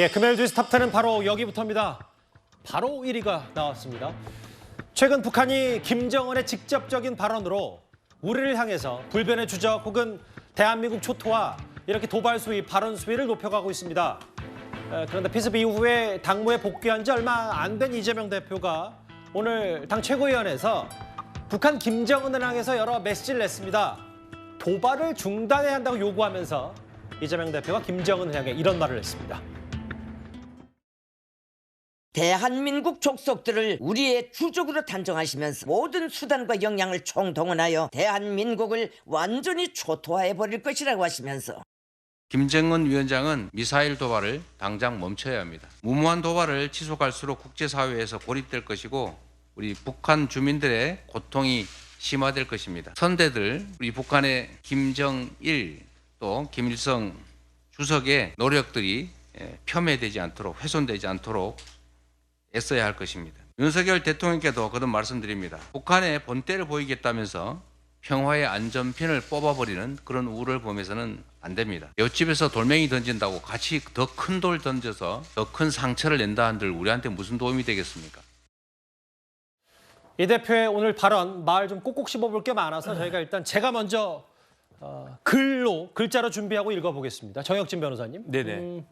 예, 금요일 주스 탑10은 바로 여기부터입니다. 바로 1위가 나왔습니다. 최근 북한이 김정은의 직접적인 발언으로 우리를 향해서 불변의 주적 혹은 대한민국 초토화 이렇게 도발 수위, 발언 수위를 높여가고 있습니다. 그런데 피습 이후에 당무에 복귀한 지 얼마 안 된 이재명 대표가 오늘 당 최고위원회에서 북한 김정은을 향해서 여러 메시지를 냈습니다. 도발을 중단해야 한다고 요구하면서 이재명 대표가 김정은을 향해 이런 말을 했습니다. 대한민국 족속들을 우리의 주적으로 단정하시면서 모든 수단과 역량을 총동원하여 대한민국을 완전히 초토화해버릴 것이라고 하시면서 김정은 위원장은 미사일 도발을 당장 멈춰야 합니다. 무모한 도발을 지속할수록 국제사회에서 고립될 것이고 우리 북한 주민들의 고통이 심화될 것입니다. 선대들, 우리 북한의 김정일 또 김일성 주석의 노력들이 폄훼되지 않도록, 훼손되지 않도록 애써야 할 것입니다. 윤석열 대통령께도 거듭 말씀드립니다. 북한의 본때를 보이겠다면서 평화의 안전핀을 뽑아버리는 그런 우를 보면서는 안 됩니다. 옆집에서 돌멩이 던진다고 같이 더 큰 돌 던져서 더 큰 상처를 낸다 한들 우리한테 무슨 도움이 되겠습니까? 이 대표의 오늘 발언 말 좀 꼭꼭 씹어볼 게 많아서 저희가 일단 제가 먼저 글자로 준비하고 읽어보겠습니다. 정혁진 변호사님. 네네.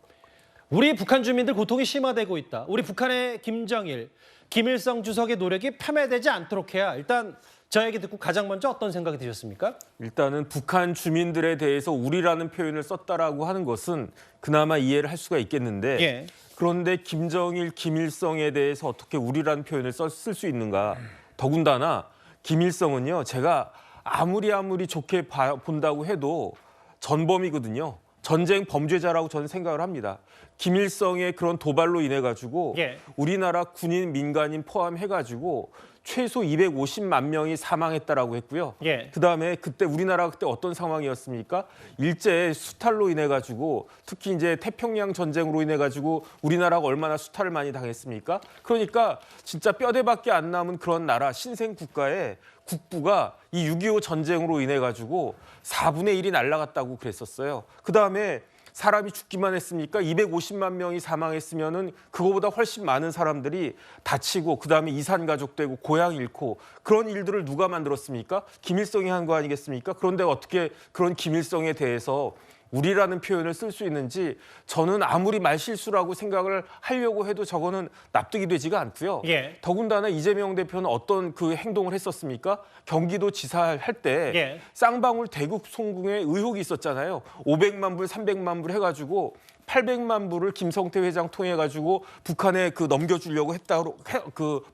우리 북한 주민들 고통이 심화되고 있다. 우리 북한의 김정일, 김일성 주석의 노력이 폄훼되지 않도록 해야 일단 저 얘기 듣고 가장 먼저 어떤 생각이 드셨습니까? 일단은 북한 주민들에 대해서 우리라는 표현을 썼다라고 하는 것은 그나마 이해를 할 수가 있겠는데 예. 그런데 김정일, 김일성에 대해서 어떻게 우리라는 표현을 쓸 수 있는가? 더군다나 김일성은요. 제가 아무리 좋게 본다고 해도 전범이거든요. 전쟁 범죄자라고 저는 생각을 합니다. 김일성의 그런 도발로 인해 가지고 예. 우리나라 군인, 민간인 포함해 가지고 최소 250만 명이 사망했다라고 했고요. 예. 그다음에 그때 우리나라가 그때 어떤 상황이었습니까? 일제 수탈로 인해 가지고 특히 이제 태평양 전쟁으로 인해 가지고 우리나라가 얼마나 수탈을 많이 당했습니까? 그러니까 진짜 뼈대밖에 안 남은 그런 나라 신생 국가의 국부가 이 6.25 전쟁으로 인해 가지고 4분의 1이 날아갔다고 그랬었어요. 그다음에 사람이 죽기만 했습니까? 250만 명이 사망했으면은 그거보다 훨씬 많은 사람들이 다치고 그다음에 이산 가족되고 고향 잃고 그런 일들을 누가 만들었습니까? 김일성이 한 거 아니겠습니까? 그런데 어떻게 그런 김일성에 대해서 우리라는 표현을 쓸 수 있는지 저는 아무리 말실수라고 생각을 하려고 해도 저거는 납득이 되지가 않고요. 예. 더군다나 이재명 대표는 어떤 그 행동을 했었습니까? 경기도 지사 할 때 예. 쌍방울 대국 송궁에 의혹이 있었잖아요. 500만 불, 300만 불 해가지고 800만 불을 김성태 회장 통해 가지고 북한에 넘겨주려고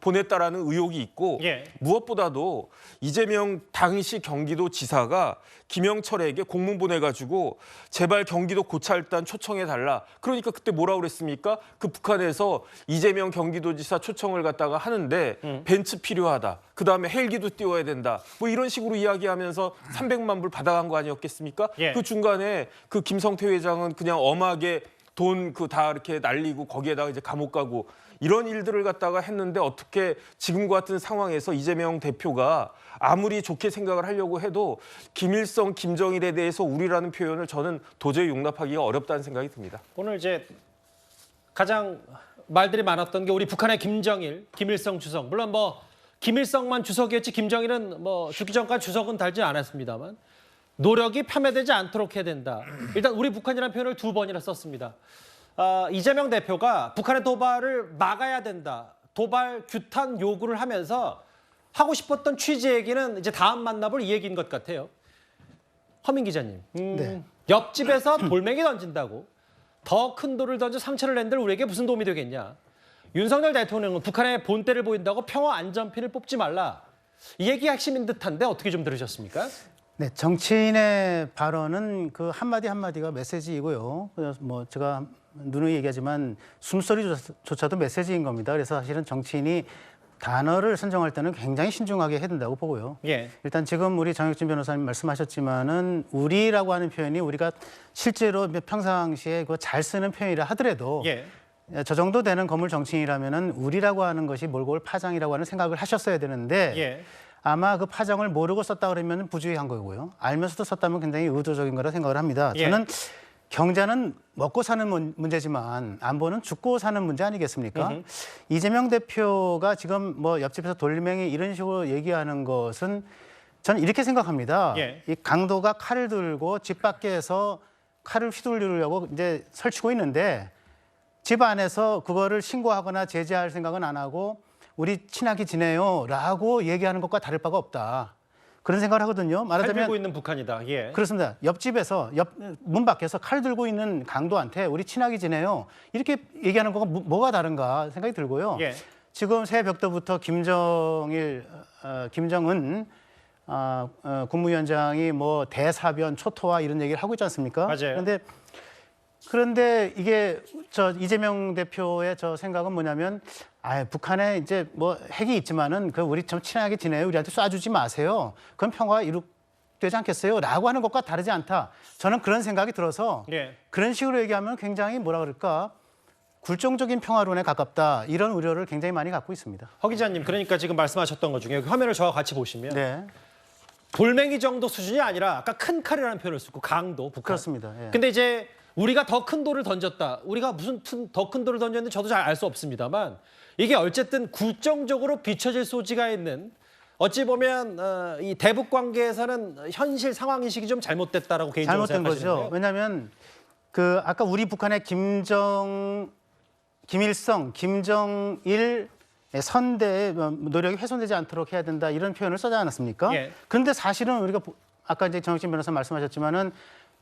보냈다라는 의혹이 있고 예. 무엇보다도 이재명 당시 경기도 지사가 김영철에게 공문 보내가지고 제발 경기도 고찰단 초청해 달라. 그러니까 그때 뭐라고 그랬습니까? 그 북한에서 이재명 경기도지사 초청을 갖다가 하는데 벤츠 필요하다. 그다음에 헬기도 띄워야 된다. 뭐 이런 식으로 이야기하면서 300만 불 받아간 거 아니었겠습니까? 예. 그 중간에 그 김성태 회장은 그냥 엄하게 돈 다 이렇게 날리고 거기에다가 이제 감옥 가고 이런 일들을 갖다가 했는데 어떻게 지금과 같은 상황에서 이재명 대표가 아무리 좋게 생각을 하려고 해도 김일성, 김정일에 대해서 우리라는 표현을 저는 도저히 용납하기가 어렵다는 생각이 듭니다. 오늘 이제 가장 말들이 많았던 게 우리 북한의 김정일, 김일성 주석. 물론 뭐 김일성만 주석이었지 김정일은 뭐 죽기 전까지 주석은 달지 않았습니다만 노력이 폄훼되지 않도록 해야 된다. 일단 우리 북한이라는 표현을 2번이나 썼습니다. 이재명 대표가 북한의 도발을 막아야 된다. 도발 규탄 요구를 하면서 하고 싶었던 취지 얘기는 이제 다음 만나볼 이 얘기인 것 같아요. 허민 기자님, 네. 옆집에서 돌멩이 던진다고 더 큰 돌을 던져 상처를 낸들 우리에게 무슨 도움이 되겠냐. 윤석열 대통령은 북한의 본때를 보인다고 평화 안전핀을 뽑지 말라. 이 얘기가 핵심인 듯한데 어떻게 좀 들으셨습니까? 네, 정치인의 발언은 그 한마디 한마디가 메시지이고요. 그래서 뭐 제가 누누이 얘기하지만 숨소리조차도 메시지인 겁니다. 그래서 사실은 정치인이 단어를 선정할 때는 굉장히 신중하게 해야 된다고 보고요. 예. 일단 지금 우리 정혁진 변호사님 말씀하셨지만은 우리라고 하는 표현이 우리가 실제로 평상시에 그 잘 쓰는 표현이라 하더라도 예. 저 정도 되는 거물 정치인이라면은 우리라고 하는 것이 몰고 올 파장이라고 하는 생각을 하셨어야 되는데 예. 아마 그 파장을 모르고 썼다 그러면 부주의한 거고요. 알면서도 썼다면 굉장히 의도적인 거라 생각을 합니다. 예. 저는 경제는 먹고 사는 문제지만 안보는 죽고 사는 문제 아니겠습니까? 이재명 대표가 지금 뭐 옆집에서 돌멩이 이런 식으로 얘기하는 것은 저는 이렇게 생각합니다. 예. 이 강도가 칼을 들고 집 밖에서 칼을 휘두르려고 이제 설치고 있는데 집 안에서 그거를 신고하거나 제재할 생각은 안 하고 우리 친하게 지내요라고 얘기하는 것과 다를 바가 없다. 그런 생각을 하거든요. 칼 말하자면 들고 있는 북한이다. 예. 그렇습니다. 옆집에서 문 밖에서 칼 들고 있는 강도한테 우리 친하게 지내요. 이렇게 얘기하는 거가 뭐가 다른가 생각이 들고요. 예. 지금 새벽부터 김정은 국무위원장이 뭐 대사변 초토화 이런 얘기를 하고 있지 않습니까? 맞아요. 그런데 이게 저 이재명 대표의 저 생각은 뭐냐면 북한에 이제 뭐 핵이 있지만은 그 우리 좀 친하게 지내요. 우리한테 쏴주지 마세요. 그럼 평화가 이룩되지 않겠어요? 라고 하는 것과 다르지 않다. 저는 그런 생각이 들어서 예. 그런 식으로 얘기하면 굉장히 뭐라 그럴까? 굴종적인 평화론에 가깝다. 이런 우려를 굉장히 많이 갖고 있습니다. 허 기자님, 그러니까 지금 말씀하셨던 것 중에 화면을 저와 같이 보시면 네. 돌멩이 정도 수준이 아니라 아까 큰 칼이라는 표현을 쓰고 강도, 북한. 그렇습니다. 예. 근데 이제 우리가 더 큰 돌을 던졌다. 우리가 무슨 더 큰 돌을 던졌는지 저도 잘 알 수 없습니다만 이게 어쨌든 굴정적으로 비춰질 소지가 있는 어찌 보면 이 대북 관계에서는 현실 상황 인식이 좀 잘못됐다라고 개인적으로 잘못된 생각하시는데요. 거죠. 왜냐하면 그 아까 우리 북한의 김일성, 김정일 선대의 노력이 훼손되지 않도록 해야 된다 이런 표현을 써지 않았습니까? 예. 그런데 사실은 우리가 아까 이제 정혁진 변호사 말씀하셨지만은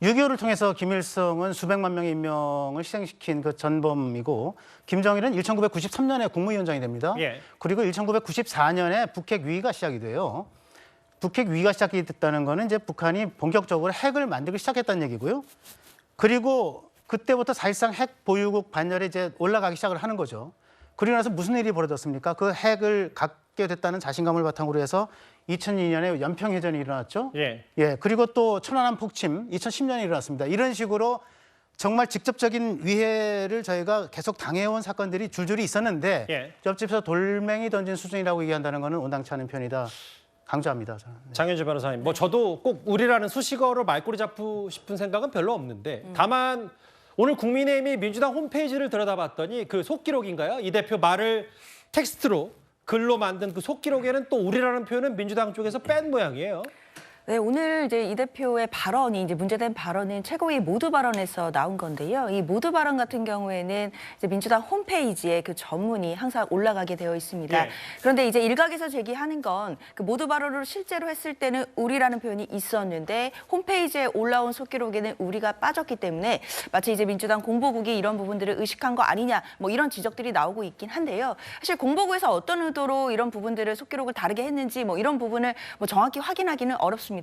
6.25를 통해서 김일성은 수백만 명의 인명을 희생시킨 그 전범이고 김정일은 1993년에 국무위원장이 됩니다. 예. 그리고 1994년에 북핵 위기가 시작이 돼요. 북핵 위기가 시작이 됐다는 거는 이제 북한이 본격적으로 핵을 만들기 시작했다는 얘기고요. 그리고 그때부터 사실상 핵 보유국 반열에 이제 올라가기 시작을 하는 거죠. 그리고 나서 무슨 일이 벌어졌습니까? 그 핵을 갖게 됐다는 자신감을 바탕으로 해서 2002년에 연평해전이 일어났죠. 예. 예, 그리고 또 천안함 폭침 2010년에 일어났습니다. 이런 식으로 정말 직접적인 위해를 저희가 계속 당해온 사건들이 줄줄이 있었는데 예. 옆집에서 돌멩이 던진 수준이라고 얘기한다는 것은 온당치 않은 편이다. 강조합니다. 저는. 네. 장현주 변호사님, 뭐 저도 꼭 우리라는 수식어로 말꼬리 잡고 싶은 생각은 별로 없는데 다만 오늘 국민의힘이 민주당 홈페이지를 들여다봤더니 그 속기록인가요? 이 대표 말을 텍스트로 글로 만든 그 속기록에는 또 우리라는 표현은 민주당 쪽에서 뺀 모양이에요. 네, 오늘 이제 이 대표의 발언이 이제 문제된 발언은 최고위 모두 발언에서 나온 건데요. 이 모두 발언 같은 경우에는 이제 민주당 홈페이지에 그 전문이 항상 올라가게 되어 있습니다. 네. 그런데 이제 일각에서 제기하는 건 그 모두 발언을 실제로 했을 때는 우리라는 표현이 있었는데 홈페이지에 올라온 속기록에는 우리가 빠졌기 때문에 마치 이제 민주당 공보국이 이런 부분들을 의식한 거 아니냐 뭐 이런 지적들이 나오고 있긴 한데요. 사실 공보국에서 어떤 의도로 이런 부분들을 속기록을 다르게 했는지 뭐 이런 부분을 뭐 정확히 확인하기는 어렵습니다.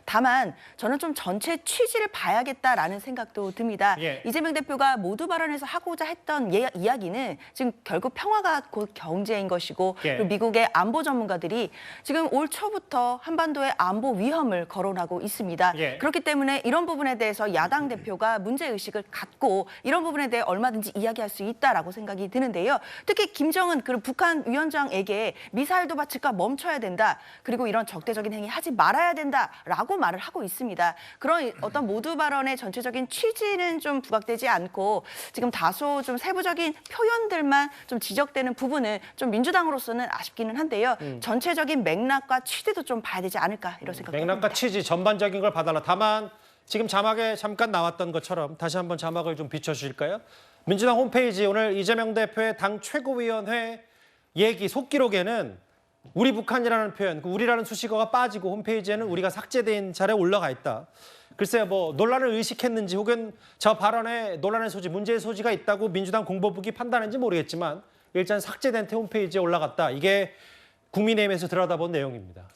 다만 저는 좀 전체 취지를 봐야겠다라는 생각도 듭니다. 예. 이재명 대표가 모두 발언에서 하고자 했던 이야기는 지금 결국 평화가 곧 경제인 것이고 예. 그리고 미국의 안보 전문가들이 지금 올 초부터 한반도의 안보 위험을 거론하고 있습니다. 예. 그렇기 때문에 이런 부분에 대해서 야당 대표가 문제의식을 갖고 이런 부분에 대해 얼마든지 이야기할 수 있다라고 생각이 드는데요. 특히 김정은 그리고 북한 위원장에게 미사일 도발 즉각 멈춰야 된다. 그리고 이런 적대적인 행위 하지 말아야 된다라고 말을 하고 있습니다. 그런 어떤 모두 발언의 전체적인 취지는 좀 부각되지 않고 지금 다소 좀 세부적인 표현들만 좀 지적되는 부분은 좀 민주당으로서는 아쉽기는 한데요. 전체적인 맥락과 취지도 좀 봐야 되지 않을까 이런 생각이 듭니다. 맥락과 취지 전반적인 걸 봐달라. 다만 지금 자막에 잠깐 나왔던 것처럼 다시 한번 자막을 좀 비춰주실까요? 민주당 홈페이지 오늘 이재명 대표의 당 최고위원회 얘기 속기록에는 우리 북한이라는 표현, 그 우리라는 수식어가 빠지고 홈페이지에는 우리가 삭제된 자리에 올라가 있다. 글쎄요, 뭐 논란을 의식했는지 혹은 저 발언에 논란의 소지, 문제의 소지가 있다고 민주당 공보국이 판단했는지 모르겠지만 일단 삭제된 홈페이지에 올라갔다. 이게 국민의힘에서 들여다본 내용입니다.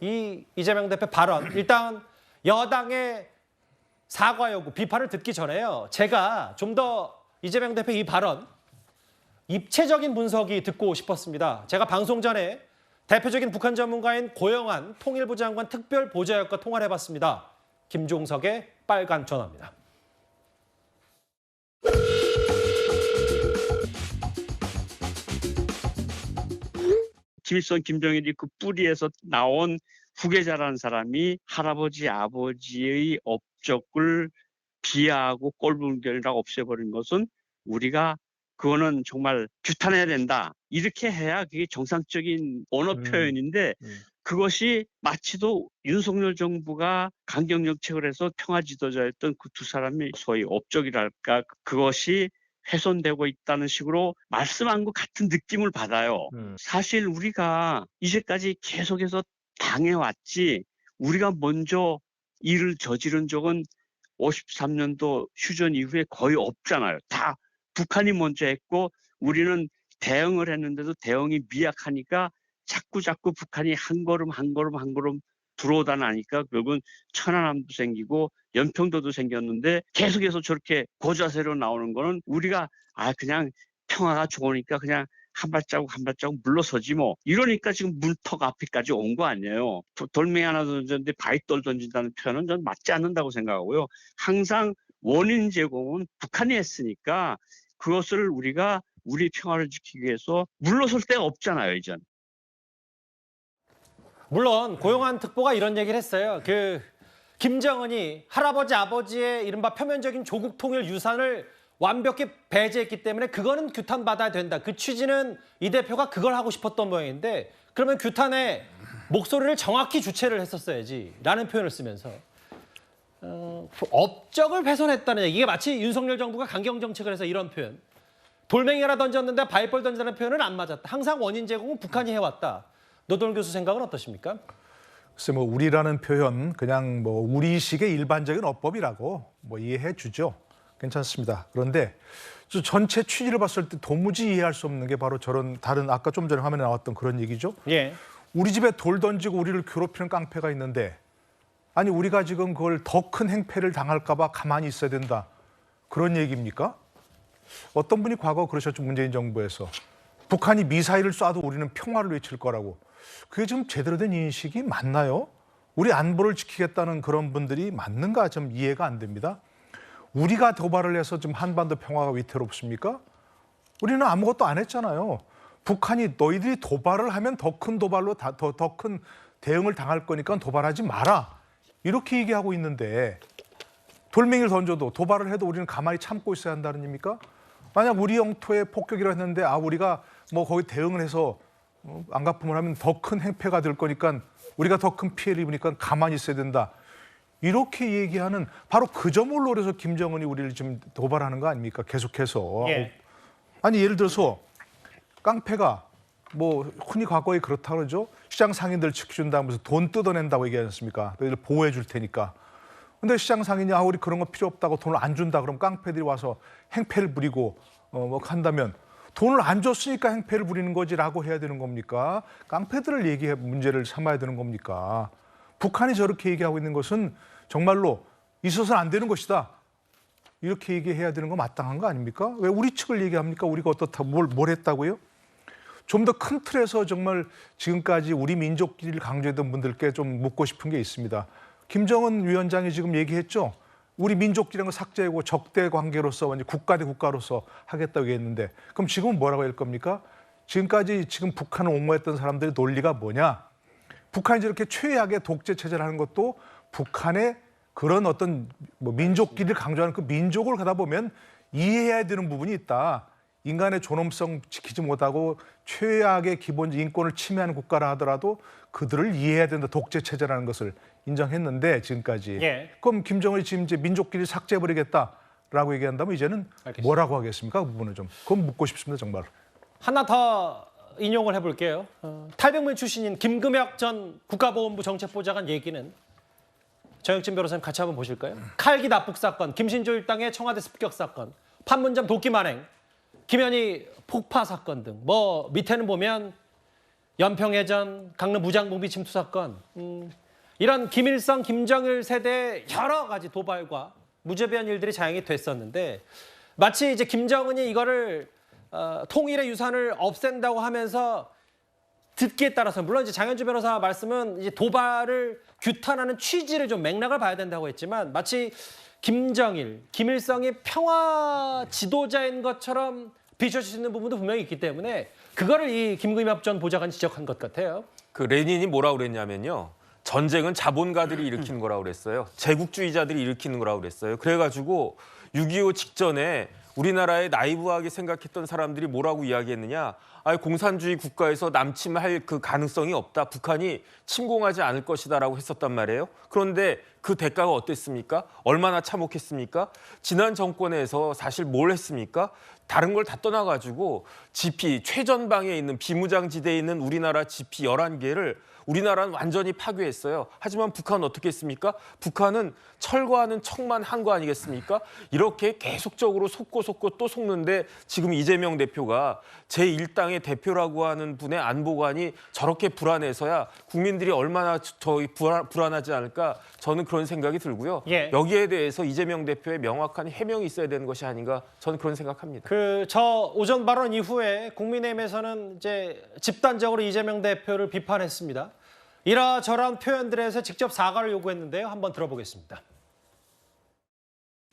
이 이재명 대표 발언, 일단 여당의 사과 요구, 비판을 듣기 전에요. 제가 좀 더 이재명 대표 이 발언 입체적인 분석이 듣고 싶었습니다. 제가 방송 전에 대표적인 북한 전문가인 고영한 통일부 장관 특별 보좌역과 통화를 해봤습니다. 김종석의 빨간 전화입니다. 김일성, 김정일이 그 뿌리에서 나온 후계자라는 사람이 할아버지, 아버지의 업적을 비하하고 꼴불견이라고 없애버린 것은 우리가 그거는 정말 규탄해야 된다. 이렇게 해야 그게 정상적인 언어 표현인데 그것이 마치도 윤석열 정부가 강경 정책을 해서 평화 지도자였던 그 두 사람이 소위 업적이랄까 그것이 훼손되고 있다는 식으로 말씀한 것 같은 느낌을 받아요. 사실 우리가 이제까지 계속해서 당해왔지 우리가 먼저 일을 저지른 적은 53년도 휴전 이후에 거의 없잖아요. 다 북한이 먼저 했고 우리는 대응을 했는데도 대응이 미약하니까 자꾸 북한이 한 걸음 들어오다 나니까 결국은 천안함도 생기고 연평도도 생겼는데 계속해서 저렇게 고자세로 나오는 거는 우리가 그냥 평화가 좋으니까 그냥 한 발자국 물러서지 뭐 이러니까 지금 문턱 앞에까지 온 거 아니에요. 돌멩이 하나 던졌는데 바위돌 던진다는 표현은 저는 맞지 않는다고 생각하고요. 항상 원인 제공은 북한이 했으니까 그것을 우리가 우리 평화를 지키기 위해서 물러설 데가 없잖아요, 이젠. 물론 고용한 특보가 이런 얘기를 했어요. 김정은이 할아버지 아버지의 이른바 표면적인 조국 통일 유산을 완벽히 배제했기 때문에 그거는 규탄받아야 된다. 그 취지는 이 대표가 그걸 하고 싶었던 모양인데 그러면 규탄의 목소리를 정확히 주체를 했었어야지 라는 표현을 쓰면서 업적을 훼손했다는 얘기. 이게 마치 윤석열 정부가 강경 정책을 해서 이런 표현. 돌멩이 하나 던졌는데 바위볼 던지는 표현은 안 맞았다. 항상 원인 제공은 북한이 해왔다. 노동훈 교수 생각은 어떠십니까? 글쎄 뭐 우리라는 표현 그냥 뭐 우리식의 일반적인 어법이라고 뭐 이해해 주죠. 괜찮습니다. 그런데 전체 취지를 봤을 때 도무지 이해할 수 없는 게 바로 저런 다른 아까 좀 전에 화면에 나왔던 그런 얘기죠. 예. 우리 집에 돌 던지고 우리를 괴롭히는 깡패가 있는데 아니 우리가 지금 그걸 더 큰 행패를 당할까 봐 가만히 있어야 된다. 그런 얘기입니까? 어떤 분이 과거 그러셨죠. 문재인 정부에서. 북한이 미사일을 쏴도 우리는 평화를 외칠 거라고. 그게 지금 제대로 된 인식이 맞나요? 우리 안보를 지키겠다는 그런 분들이 맞는가 좀 이해가 안 됩니다. 우리가 도발을 해서 지금 한반도 평화가 위태롭습니까? 우리는 아무것도 안 했잖아요. 북한이 너희들이 도발을 하면 더 큰 도발로 더 큰 대응을 당할 거니까 도발하지 마라. 이렇게 얘기하고 있는데 돌멩이를 던져도 도발을 해도 우리는 가만히 참고 있어야 한다는 얘기입니까? 만약 우리 영토에 폭격이라 했는데 우리가 뭐 거기 대응을 해서 안가품을 하면 더 큰 행패가 될 거니까 우리가 더 큰 피해를 입으니까 가만히 있어야 된다. 이렇게 얘기하는 바로 그 점을 노려서 김정은이 우리를 지금 도발하는 거 아닙니까? 계속해서. 예. 아니 예를 들어서 깡패가 뭐 흔히 과거에 그렇다 그러죠. 시장 상인들 지켜준다면서 돈 뜯어낸다고 얘기하지 않습니까? 너희들 보호해 줄 테니까. 근데 시장 상인이 우리 그런 거 필요 없다고 돈을 안 준다 그럼 깡패들이 와서 행패를 부리고 뭐 한다면 돈을 안 줬으니까 행패를 부리는 거지라고 해야 되는 겁니까? 깡패들을 문제를 삼아야 되는 겁니까? 북한이 저렇게 얘기하고 있는 것은 정말로 있어서는 안 되는 것이다. 이렇게 얘기해야 되는 거 마땅한 거 아닙니까? 왜 우리 측을 얘기합니까? 우리가 어떻다 뭘 했다고요? 좀 더 큰 틀에서 정말 지금까지 우리 민족끼리를 강조했던 분들께 좀 묻고 싶은 게 있습니다. 김정은 위원장이 지금 얘기했죠. 우리 민족끼리는 거 삭제하고 적대 관계로서 완전 국가 대 국가로서 하겠다고 얘기했는데 그럼 지금은 뭐라고 할 겁니까? 지금까지 북한을 옹호했던 사람들의 논리가 뭐냐? 북한이 저렇게 최악의 독재 체제를 하는 것도 북한의 그런 어떤 뭐 민족끼리를 강조하는 그 민족을 가다 보면 이해해야 되는 부분이 있다. 인간의 존엄성 지키지 못하고 최악의 기본 인권을 침해하는 국가라 하더라도 그들을 이해해야 된다. 독재 체제라는 것을 인정했는데 지금까지. 예. 그럼 김정은이 지금 이제 민족끼리 삭제해버리겠다라고 얘기한다면 이제는 알겠습니다. 뭐라고 하겠습니까? 그 부분은 좀. 그건 묻고 싶습니다. 정말. 하나 더 인용을 해볼게요. 탈북민 출신인 김금혁 전 국가보훈부 정책보좌관 얘기는 정혁진 변호사님 같이 한번 보실까요? 칼기 납북 사건, 김신조 일당의 청와대 습격 사건, 판문점 도끼 만행, 김현희 폭파 사건 등 뭐 밑에는 보면 연평해전, 강릉 무장공비 침투 사건 이런 김일성, 김정일 세대의 여러 가지 도발과 무죄비한 일들이 자행이 됐었는데 마치 이제 김정은이 이거를 통일의 유산을 없앤다고 하면서 듣기에 따라서 물론 이제 장현주 변호사 말씀은 이제 도발을 규탄하는 취지를 좀 맥락을 봐야 된다고 했지만 마치 김정일, 김일성이 평화 지도자인 것처럼 비춰질 수 있는 부분도 분명히 있기 때문에 그거를 이 김금엽 전 보좌관이 지적한 것 같아요. 그 레닌이 뭐라고 그랬냐면요. 전쟁은 자본가들이 일으키는 거라고 그랬어요. 제국주의자들이 일으키는 거라고 그랬어요. 그래가지고 6.25 직전에 우리나라에 나이브하게 생각했던 사람들이 뭐라고 이야기했느냐. 공산주의 국가에서 남침할 그 가능성이 없다. 북한이 침공하지 않을 것이다라고 했었단 말이에요. 그런데 그 대가가 어땠습니까? 얼마나 참혹했습니까? 지난 정권에서 사실 뭘 했습니까? 다른 걸 다 떠나가지고 지피 최전방에 있는 비무장지대에 있는 우리나라 지피 11개를 우리나라는 완전히 파괴했어요. 하지만 북한은 어떻게 했습니까? 북한은 철거하는 척만 한 거 아니겠습니까? 이렇게 계속적으로 속고 또 속는데 지금 이재명 대표가 제1당의 대표라고 하는 분의 안보관이 저렇게 불안해서야 국민들이 얼마나 불안하지 않을까 저는 그런 생각이 들고요. 예. 여기에 대해서 이재명 대표의 명확한 해명이 있어야 되는 것이 아닌가 저는 그런 생각합니다. 저 오전 발언 이후에 국민의힘에서는 이제 집단적으로 이재명 대표를 비판했습니다. 이러저러한 표현들에서 직접 사과를 요구했는데요. 한번 들어보겠습니다.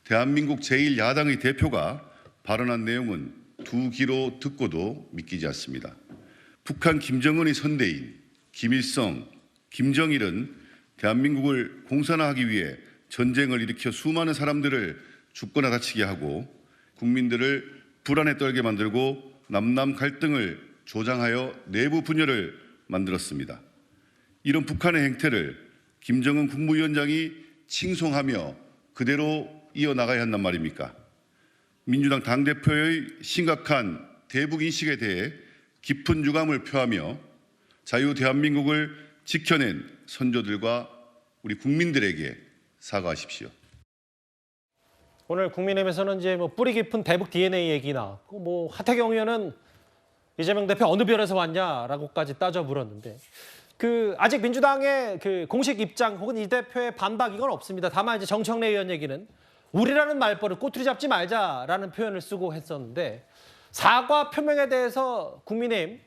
대한민국 제1야당의 대표가 발언한 내용은 두 귀로 듣고도 믿기지 않습니다. 북한 김정은의 선대인 김일성, 김정일은 대한민국을 공산화하기 위해 전쟁을 일으켜 수많은 사람들을 죽거나 다치게 하고 국민들을 불안에 떨게 만들고 남남 갈등을 조장하여 내부 분열을 만들었습니다. 이런 북한의 행태를 김정은 국무위원장이 칭송하며 그대로 이어나가야 한단 말입니까? 민주당 당대표의 심각한 대북 인식에 대해 깊은 유감을 표하며 자유 대한민국을 지켜낸 선조들과 우리 국민들에게 사과하십시오. 오늘 국민의힘에서는 이제 뭐 뿌리 깊은 대북 DNA 얘기 나왔고, 뭐 하태경 의원은 이재명 대표 어느 별에서 왔냐라고까지 따져 물었는데, 아직 민주당의 공식 입장 혹은 이 대표의 반박 이건 없습니다. 다만 이제 정청래 의원 얘기는 우리라는 말버릇 꼬투리 잡지 말자라는 표현을 쓰고 했었는데, 사과 표명에 대해서 국민의힘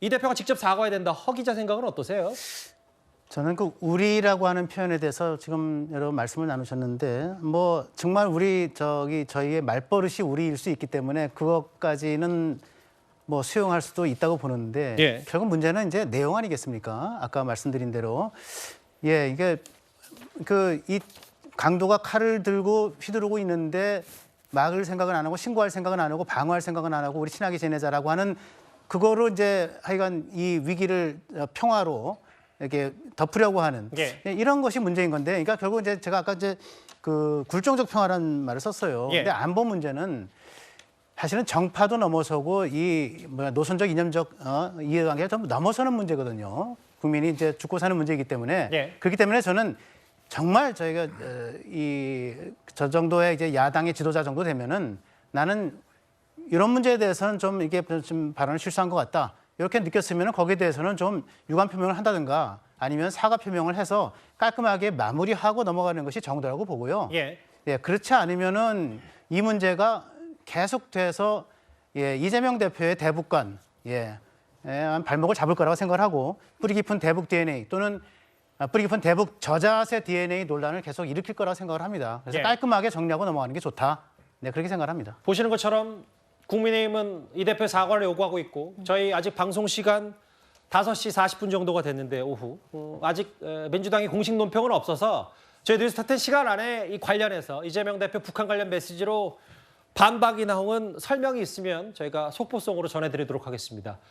이 대표가 직접 사과해야 된다. 허 기자 생각은 어떠세요? 저는 우리라고 하는 표현에 대해서 지금 여러 말씀을 나누셨는데 뭐 정말 저희의 말버릇이 우리일 수 있기 때문에 그것까지는 뭐 수용할 수도 있다고 보는데 예. 결국 문제는 이제 내용 아니겠습니까? 아까 말씀드린 대로 이게 이 강도가 칼을 들고 휘두르고 있는데 막을 생각은 안 하고 신고할 생각은 안 하고 방어할 생각은 안 하고 우리 친하게 지내자라고 하는 그거로 이제 하여간 이 위기를 평화로 이렇게 덮으려고 하는 이런 것이 문제인 건데, 그러니까 결국 이제 제가 아까 이제 굴종적 평화라는 말을 썼어요. 근데 안보 문제는 사실은 정파도 넘어서고 노선적 이념적 이해관계가 좀 넘어서는 문제거든요. 국민이 이제 죽고 사는 문제이기 때문에 그렇기 때문에 저는 정말 저희가 저 정도의 이제 야당의 지도자 정도 되면은 나는 이런 문제에 대해서는 좀 이게 좀 발언을 실수한 것 같다. 이렇게 느꼈으면 거기에 대해서는 좀 유감 표명을 한다든가 아니면 사과 표명을 해서 깔끔하게 마무리하고 넘어가는 것이 정도라고 보고요. 그렇지 않으면은 이 문제가 계속돼서 이재명 대표의 대북관 발목을 잡을 거라고 생각을 하고 뿌리 깊은 대북 DNA 또는 뿌리 깊은 대북 저자세 DNA 논란을 계속 일으킬 거라고 생각을 합니다. 그래서 깔끔하게 정리하고 넘어가는 게 좋다. 그렇게 생각을 합니다. 보시는 것처럼 국민의힘은 이 대표의 사과를 요구하고 있고, 저희 아직 방송 시간 5시 40분 정도가 됐는데 오후 아직 민주당의 공식 논평은 없어서 저희 뉴스타트 시간 안에 이 관련해서 이재명 대표 북한 관련 메시지로 반박이 나온 설명이 있으면 저희가 속보송으로 전해드리도록 하겠습니다.